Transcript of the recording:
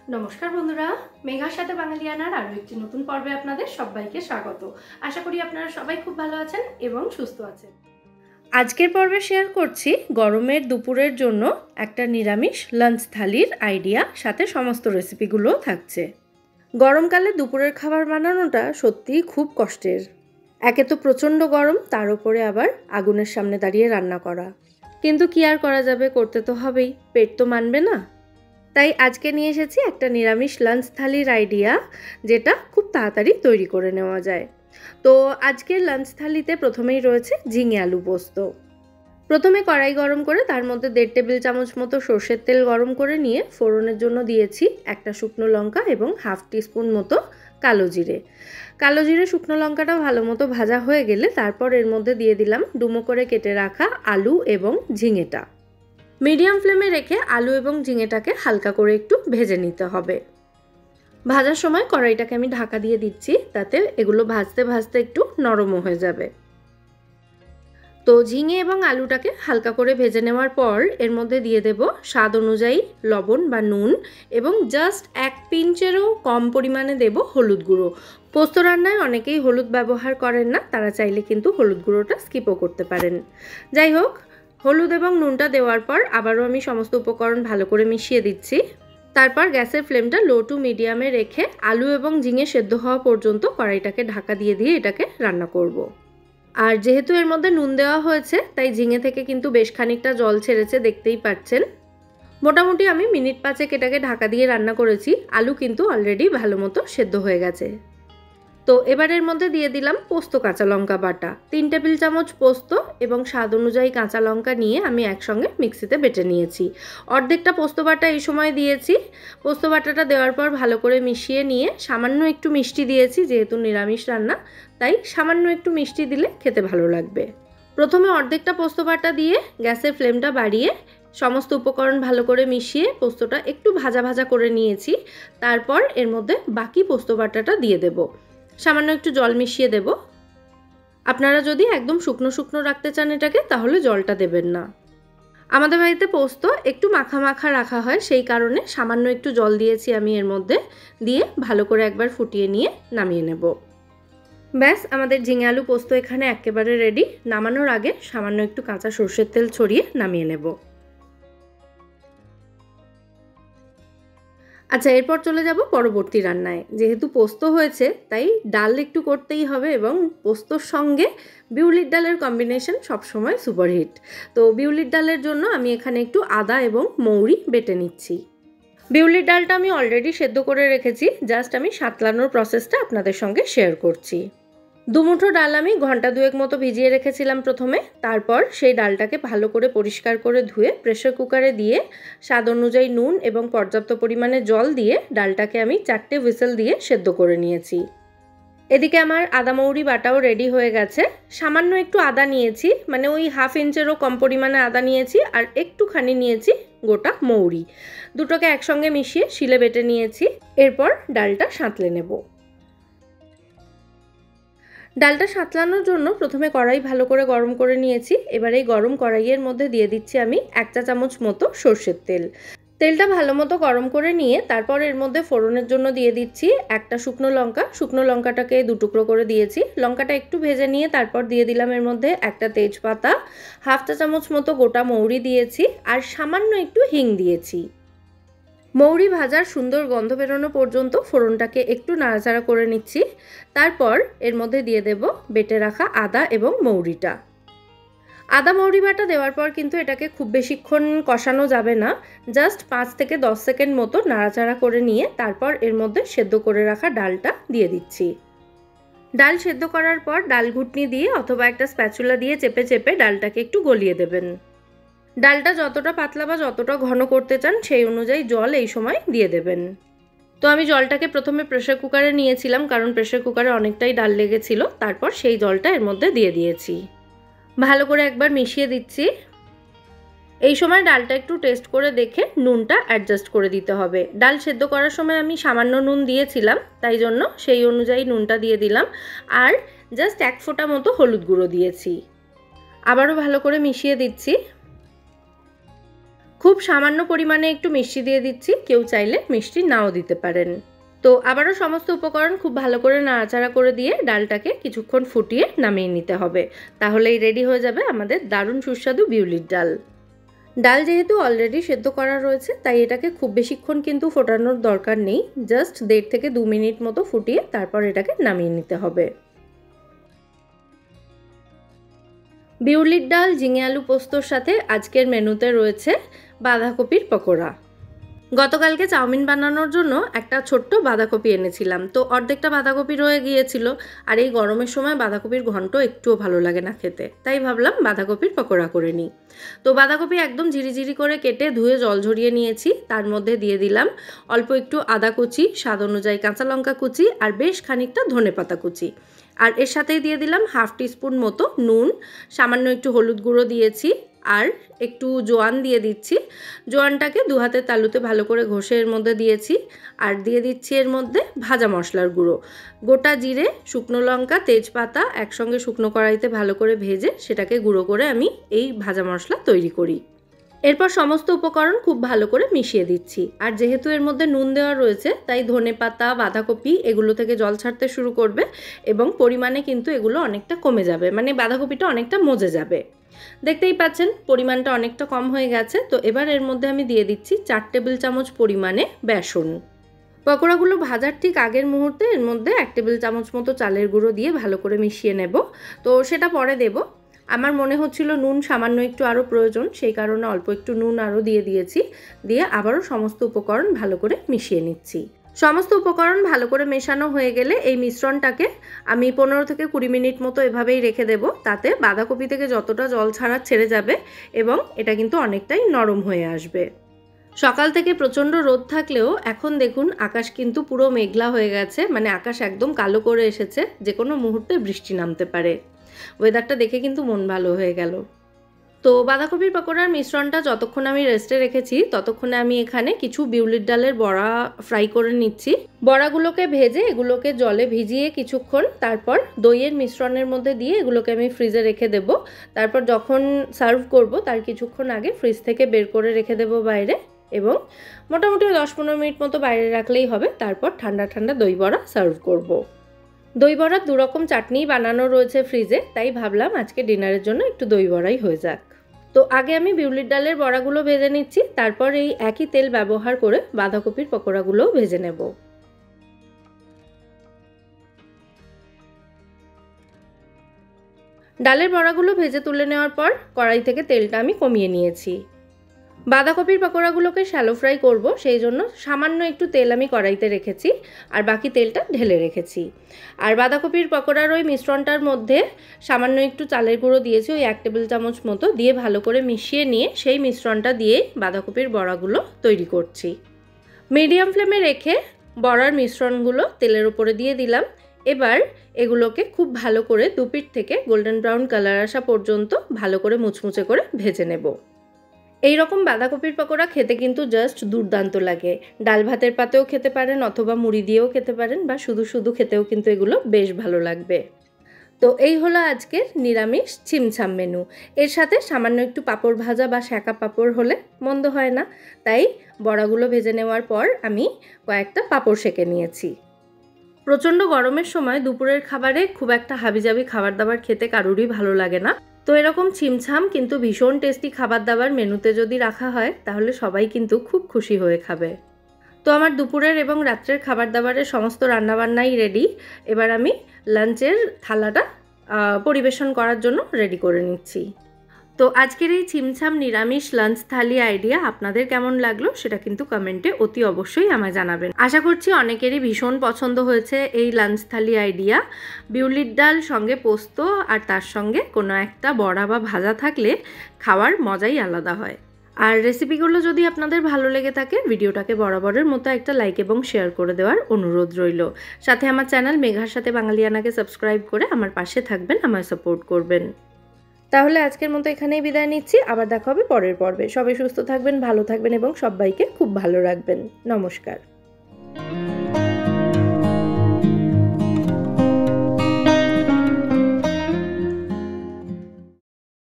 নমস্কার বন্ধুরা, মেঘার সাথে বাঙালিয়ানার আরও একটি নতুন পর্বে আপনাদের সবাইকে স্বাগত। আশা করি আপনারা সবাই খুব ভালো আছেন এবং সুস্থ আছেন। আজকের পর্বে শেয়ার করছি গরমের দুপুরের জন্য একটা নিরামিষ লাঞ্চ থালির আইডিয়া, সাথে সমস্ত রেসিপিগুলো থাকছে। গরমকালে দুপুরের খাবার বানানোটা সত্যিই খুব কষ্টের। একে তো প্রচণ্ড গরম, তার উপরে আবার আগুনের সামনে দাঁড়িয়ে রান্না করা। কিন্তু কি আর করা যাবে, করতে তো হবেই, পেট তো মানবে না। তাই আজকে নিয়ে এসেছি একটা নিরামিষ লাঞ্চ থালির আইডিয়া, যেটা খুব তাড়াতাড়ি তৈরি করে নেওয়া যায়। তো আজকের লাঞ্চ থালিতে প্রথমেই রয়েছে ঝিঙে আলু পোস্ত। প্রথমে কড়াই গরম করে তার মধ্যে 1.5 টেবিল চামচ মতো সর্ষের তেল গরম করে নিয়ে ফোড়নের জন্য দিয়েছি একটা শুকনো লঙ্কা এবং 1/2 টিস্পুন মতো কালো জিরে। কালো জিরে শুকনো লঙ্কাটা ভালো মতো ভাজা হয়ে গেলে তারপর এর মধ্যে দিয়ে দিলাম ডুমো করে কেটে রাখা আলু এবং ঝিঙেটা। মিডিয়াম ফ্লেমে রেখে আলু এবং ঝিঙেটাকে হালকা করে একটু ভেজে নিতে হবে। ভাজার সময় কড়াইটাকে আমি ঢাকা দিয়ে দিচ্ছি, তাতে এগুলো ভাজতে ভাজতে একটু নরমও হয়ে যাবে। তো ঝিঙে এবং আলুটাকে হালকা করে ভেজে নেওয়ার পর এর মধ্যে দিয়ে দেব স্বাদ অনুযায়ী লবণ বা নুন এবং জাস্ট 1 পিঞ্চেরও কম পরিমাণে দেব হলুদ গুঁড়ো। পোস্ত রান্নায় অনেকেই হলুদ ব্যবহার করেন না, তারা চাইলে কিন্তু হলুদ গুঁড়োটা স্কিপও করতে পারেন। যাই হোক, হলুদ এবং নুনটা দেওয়ার পর আবারও আমি সমস্ত উপকরণ ভালো করে মিশিয়ে দিচ্ছি। তারপর গ্যাসের ফ্লেমটা লো টু মিডিয়ামে রেখে আলু এবং ঝিঙে সেদ্ধ হওয়া পর্যন্ত কড়াইটাকে ঢাকা দিয়ে এটাকে রান্না করব। আর যেহেতু এর মধ্যে নুন দেওয়া হয়েছে, তাই ঝিঙে থেকে কিন্তু বেশ খানিকটা জল ছেড়েছে, দেখতেই পাচ্ছেন। মোটামুটি আমি মিনিট 5 এটাকে ঢাকা দিয়ে রান্না করেছি। আলু কিন্তু অলরেডি ভালো মতো সেদ্ধ হয়ে গেছে। তো এবার এর মধ্যে দিয়ে দিলাম পোস্ত কাঁচা লঙ্কা বাটা। 3 টেবিল চামচ পোস্ত এবং স্বাদ অনুযায়ী কাঁচা লঙ্কা নিয়ে আমি একসঙ্গে মিক্সিতে বেটে নিয়েছি। অর্ধেকটা পোস্ত বাটা এই সময় দিয়েছি। পোস্ত বাটাটা দেওয়ার পর ভালো করে মিশিয়ে নিয়ে সামান্য একটু মিষ্টি দিয়েছি, যেহেতু নিরামিষ রান্না তাই সামান্য একটু মিষ্টি দিলে খেতে ভালো লাগবে। প্রথমে অর্ধেকটা পোস্ত বাটা দিয়ে গ্যাসের ফ্লেমটা বাড়িয়ে সমস্ত উপকরণ ভালো করে মিশিয়ে পোস্তটা একটু ভাজা ভাজা করে নিয়েছি। তারপর এর মধ্যে বাকি পোস্ত বাটাটা দিয়ে দেব। সামান্য একটু জল মিশিয়ে দেব। আপনারা যদি একদম শুকনো শুকনো রাখতে চান এটাকে, তাহলে জলটা দেবেন না। আমাদের বাড়িতে পোস্ত একটু মাখা মাখা রাখা হয়, সেই কারণে সামান্য একটু জল দিয়েছি আমি এর মধ্যে, দিয়ে ভালো করে একবার ফুটিয়ে নিয়ে নামিয়ে নেব। ব্যাস, আমাদের ঝিঙে আলু পোস্ত এখানে একেবারে রেডি। নামানোর আগে সামান্য একটু কাঁচা সর্ষের তেল ছড়িয়ে নামিয়ে নেব। আচ্ছা, এরপর চলে যাব পরবর্তী রান্নায়। যেহেতু পোস্ত হয়েছে তাই ডাল একটু করতেই হবে, এবং পোস্তর সঙ্গে বিউলির ডালের কম্বিনেশন সবসময় সুপারহিট। তো বিউলির ডালের জন্য আমি এখানে একটু আদা এবং মৌরি বেটে নিচ্ছি। বিউলির ডালটা আমি অলরেডি সেদ্ধ করে রেখেছি, জাস্ট আমি সাঁতলানোর প্রসেসটা আপনাদের সঙ্গে শেয়ার করছি। 2 মুঠো ডাল আমি ঘন্টা 2 মতো ভিজিয়ে রেখেছিলাম প্রথমে। তারপর সেই ডালটাকে ভালো করে পরিষ্কার করে ধুয়ে প্রেসার কুকারে দিয়ে স্বাদ অনুযায়ী নুন এবং পর্যাপ্ত পরিমাণে জল দিয়ে ডালটাকে আমি 4টে হুইসেল দিয়ে সেদ্ধ করে নিয়েছি। এদিকে আমার আদা মৌরি বাটাও রেডি হয়ে গেছে। সামান্য একটু আদা নিয়েছি, মানে ওই 1/2 ইঞ্চেরও কম পরিমাণে আদা নিয়েছি, আর একটুখানি নিয়েছি গোটা মৌরি। দুটোকে একসঙ্গে মিশিয়ে শিলে বেটে নিয়েছি। এরপর ডালটা সাঁতলে নেব। ডালটা সাঁতলানোর জন্য প্রথমে কড়াই ভালো করে গরম করে নিয়েছি। এবার এই গরম কড়াইয়ের মধ্যে দিয়ে দিচ্ছি আমি 1 চা চামচ মতো সর্ষের তেল। তেলটা ভালো মতো গরম করে নিয়ে তারপর এর মধ্যে ফোড়নের জন্য দিয়ে দিচ্ছি একটা শুকনো লঙ্কা। শুকনো লঙ্কাটাকে 2 টুকরো করে দিয়েছি। লঙ্কাটা একটু ভেজে নিয়ে তারপর দিয়ে দিলাম এর মধ্যে একটা তেজপাতা, 1/2 চা চামচ মতো গোটা মৌরি দিয়েছি, আর সামান্য একটু হিং দিয়েছি। মৌরি ভাজার সুন্দর গন্ধ বেরোনো পর্যন্ত ফোড়নটাকে একটু নাড়াচাড়া করে নিচ্ছি। তারপর এর মধ্যে দিয়ে দেব বেটে রাখা আদা এবং মৌরিটা। আদা মৌরি বাটা দেওয়ার পর কিন্তু এটাকে খুব বেশিক্ষণ কষানো যাবে না, জাস্ট 5 থেকে 10 সেকেন্ড মতো নাড়াচাড়া করে নিয়ে তারপর এর মধ্যে সেদ্ধ করে রাখা ডালটা দিয়ে দিচ্ছি। ডাল সেদ্ধ করার পর ডাল ঘুটনি দিয়ে অথবা একটা স্প্যাচুলা দিয়ে চেপে চেপে ডালটাকে একটু গলিয়ে দেবেন। ডালটা যতটা পাতলা বা যতটা ঘন করতে চান সেই অনুযায়ী জল এই সময় দিয়ে দেবেন। তো আমি জলটাকে প্রথমে প্রেসার কুকারে নিয়েছিলাম, কারণ প্রেসার কুকারে অনেকটাই ডাল লেগেছিল। তারপর সেই জলটা এর মধ্যে দিয়ে দিয়েছি। ভালো করে একবার মিশিয়ে দিচ্ছি। এই সময় ডালটা একটু টেস্ট করে দেখে নুনটা অ্যাডজাস্ট করে দিতে হবে। ডাল সেদ্ধ করার সময় আমি সামান্য নুন দিয়েছিলাম, তাই জন্য সেই অনুযায়ী নুনটা দিয়ে দিলাম, আর জাস্ট 1 ফোঁটা মতো হলুদ গুঁড়ো দিয়েছি। আবারও ভালো করে মিশিয়ে দিচ্ছি। খুব সামান্য পরিমাণে একটু মিষ্টি দিয়ে দিচ্ছি, কেউ চাইলে মিষ্টি নাও দিতে পারেন। তো আবারও সমস্ত উপকরণ খুব ভালো করে নাড়াচাড়া করে দিয়ে ডালটাকে কিছুক্ষণ ফুটিয়ে নামিয়ে নিতে হবে। তাহলেই রেডি হয়ে যাবে আমাদের দারুণ সুস্বাদু বিউলির ডাল। ডাল যেহেতু অলরেডি সেদ্ধ করা রয়েছে, তাই এটাকে খুব বেশিক্ষণ কিন্তু ফোটানোর দরকার নেই। জাস্ট 1.5 থেকে 2 মিনিট মতো ফুটিয়ে তারপর এটাকে নামিয়ে নিতে হবে। বিউলির ডাল, ঝিঙে আলু পোস্তর সাথে আজকের মেনুতে রয়েছে বাঁধাকপির পকোড়া। গতকালকে চাউমিন বানানোর জন্য একটা ছোট্ট বাঁধাকপি এনেছিলাম, তো অর্ধেকটা বাঁধাকপি রয়ে গিয়েছিল। আর এই গরমের সময় বাঁধাকপির ঘন্ট একটুও ভালো লাগে না খেতে, তাই ভাবলাম বাঁধাকপির পকোড়া করে নিই। তো বাঁধাকপি একদম ঝিরিঝিরি করে কেটে ধুয়ে জল ঝরিয়ে নিয়েছি। তার মধ্যে দিয়ে দিলাম অল্প একটু আদা কুচি, স্বাদ অনুযায়ী কাঁচা লঙ্কা কুচি আর বেশ খানিকটা ধনেপাতা কুচি। আর এর সাথেই দিয়ে দিলাম 1/2 টিস্পুন মতো নুন, সামান্য একটু হলুদ গুঁড়ো দিয়েছি আর একটু জোয়ান দিয়ে দিচ্ছি। জোয়ানটাকে 2 হাতের তালুতে ভালো করে ঘষে এর মধ্যে দিয়েছি। আর দিয়ে দিচ্ছি এর মধ্যে ভাজা মশলার গুঁড়ো, গোটা জিরে, শুকনো লঙ্কা, তেজপাতা একসঙ্গে শুকনো কড়াইতে ভালো করে ভেজে সেটাকে গুঁড়ো করে আমি এই ভাজা মশলা তৈরি করি। এরপর সমস্ত উপকরণ খুব ভালো করে মিশিয়ে দিচ্ছি। আর যেহেতু এর মধ্যে নুন দেওয়া রয়েছে, তাই ধনেপাতা, বাঁধাকপি এগুলো থেকে জল ছাড়তে শুরু করবে এবং পরিমাণে কিন্তু এগুলো অনেকটা কমে যাবে, মানে বাঁধাকপিটা অনেকটা মজে যাবে। দেখতেই পাচ্ছেন পরিমাণটা অনেকটা কম হয়ে গেছে। তো এবার এর মধ্যে আমি দিয়ে দিচ্ছি 4 টেবিল চামচ পরিমাণে বেসন। পকোড়াগুলো ভাজার ঠিক আগের মুহূর্তে এর মধ্যে 1 টেবিল চামচ মতো চালের গুঁড়ো দিয়ে ভালো করে মিশিয়ে নেব। তো সেটা পরে দেব। আমার মনে হচ্ছিল নুন সামান্য একটু আরও প্রয়োজন, সেই কারণে অল্প একটু নুন আরও দিয়ে দিয়েছি। দিয়ে আবারও সমস্ত উপকরণ ভালো করে মিশিয়ে নিচ্ছি। সমস্ত উপকরণ ভালো করে মেশানো হয়ে গেলে এই মিশ্রণটাকে আমি 15 থেকে 20 মিনিট মতো এভাবেই রেখে দেব। তাতে বাঁধাকপি থেকে যতটা জল ছাড়া ছেড়ে যাবে এবং এটা কিন্তু অনেকটাই নরম হয়ে আসবে। সকাল থেকে প্রচণ্ড রোদ থাকলেও এখন দেখুন আকাশ কিন্তু পুরো মেঘলা হয়ে গেছে, মানে আকাশ একদম কালো করে এসেছে, যে কোনো মুহূর্তে বৃষ্টি নামতে পারে। ওয়েদারটা দেখে কিন্তু মন ভালো হয়ে গেল। তো বাঁধাকপির পকোড়ার মিশ্রণটা যতক্ষণ আমি রেস্টে রেখেছি ততক্ষণে আমি এখানে কিছু বিউলির ডালের বড়া ফ্রাই করে নিচ্ছি। বড়াগুলোকে ভেজে এগুলোকে জলে ভিজিয়ে কিছুক্ষণ তারপর দইয়ের মিশ্রণের মধ্যে দিয়ে এগুলোকে আমি ফ্রিজে রেখে দেব। তারপর যখন সার্ভ করব তার কিছুক্ষণ আগে ফ্রিজ থেকে বের করে রেখে দেব বাইরে, এবং মোটামুটি 10-15 মিনিট মতো বাইরে রাখলেই হবে। তারপর ঠান্ডা ঠান্ডা দই বড়া সার্ভ করব। দই বড়ার 2 রকম চাটনি বানানো রয়েছে ফ্রিজে, তাই ভাবলাম আজকে ডিনারের জন্য একটু দই বড়াই হয়ে যাক। তো আগে আমি বিউলির ডালের বড়াগুলো ভেজে নিচ্ছি, তারপর এই একই তেল ব্যবহার করে বাঁধাকপির পকোড়াগুলোও ভেজে নেব। ডালের বড়াগুলো ভেজে তুলে নেওয়ার পর কড়াই থেকে তেলটা আমি কমিয়ে নিয়েছি। বাঁধাকপির পকোড়াগুলোকে শ্যালো ফ্রাই করব, সেই জন্য সামান্য একটু তেল আমি কড়াইতে রেখেছি আর বাকি তেলটা ঢেলে রেখেছি। আর বাঁধাকপির পকোড়ার ওই মিশ্রণটার মধ্যে সামান্য একটু চালের গুঁড়ো দিয়েছি, ওই 1 টেবিল চামচ মতো, দিয়ে ভালো করে মিশিয়ে নিয়ে সেই মিশ্রণটা দিয়ে বাঁধাকপির বড়াগুলো তৈরি করছি। মিডিয়াম ফ্লেমে রেখে বড়ার মিশ্রণগুলো তেলের উপরে দিয়ে দিলাম। এবার এগুলোকে খুব ভালো করে দুপিঠ থেকে গোল্ডেন ব্রাউন কালার আসা পর্যন্ত ভালো করে মুচমুচে করে ভেজে নেব। এই রকম বাঁধাকপির পকোড়া খেতে কিন্তু জাস্ট দুর্দান্ত লাগে। ডাল ভাতের পাতেও খেতে পারেন, অথবা মুড়ি দিয়েও খেতে পারেন, বা শুধু শুধু খেতেও কিন্তু এগুলো বেশ ভালো লাগবে। তো এই হলো আজকের নিরামিষ ছিমছাম মেনু। এর সাথে সামান্য একটু পাঁপড় ভাজা বা সেঁকা পাঁপড় হলে মন্দ হয় না, তাই বড়াগুলো ভেজে নেওয়ার পর আমি কয়েকটা পাঁপড় সেঁকে নিয়েছি। প্রচণ্ড গরমের সময় দুপুরের খাবারে খুব একটা হাবিজাবি খাবার দাবার খেতে কারোরই ভালো লাগে না। তো এরকম ছিমছাম কিন্তু ভীষণ টেস্টি খাবার দাবার মেনুতে যদি রাখা হয় তাহলে সবাই কিন্তু খুব খুশি হয়ে খাবে। তো আমার দুপুরের এবং রাত্রের খাবার দাবারের সমস্ত রান্নাবান্নাই রেডি। এবার আমি লাঞ্চের থালাটা পরিবেশন করার জন্য রেডি করে নিচ্ছি। তো আজকের এই ছিমছাম নিরামিষ লাঞ্চ থালি আইডিয়া আপনাদের কেমন লাগলো সেটা কিন্তু কমেন্টে অতি অবশ্যই আমায় জানাবেন। আশা করছি অনেকেরই ভীষণ পছন্দ হয়েছে এই লাঞ্চ থালি আইডিয়া। বিউলির ডাল সঙ্গে পোস্ত আর তার সঙ্গে কোনো একটা বড়া বা ভাজা থাকলে খাওয়ার মজাই আলাদা হয়। আর রেসিপিগুলো যদি আপনাদের ভালো লেগে থাকে ভিডিওটাকে বরাবরের মতো একটা লাইক এবং শেয়ার করে দেওয়ার অনুরোধ রইল। সাথে আমার চ্যানেল মেঘার সাথে বাঙালিয়ানাকে সাবস্ক্রাইব করে আমার পাশে থাকবেন, আমায় সাপোর্ট করবেন। তাহলে আজকের মতো এখানেই বিদায় নিচ্ছি। আবার দেখা হবে পরের পর্বে। সবাই সুস্থ থাকবেন, ভালো থাকবেন এবং সবাইকে খুব ভালো রাখবেন। নমস্কার।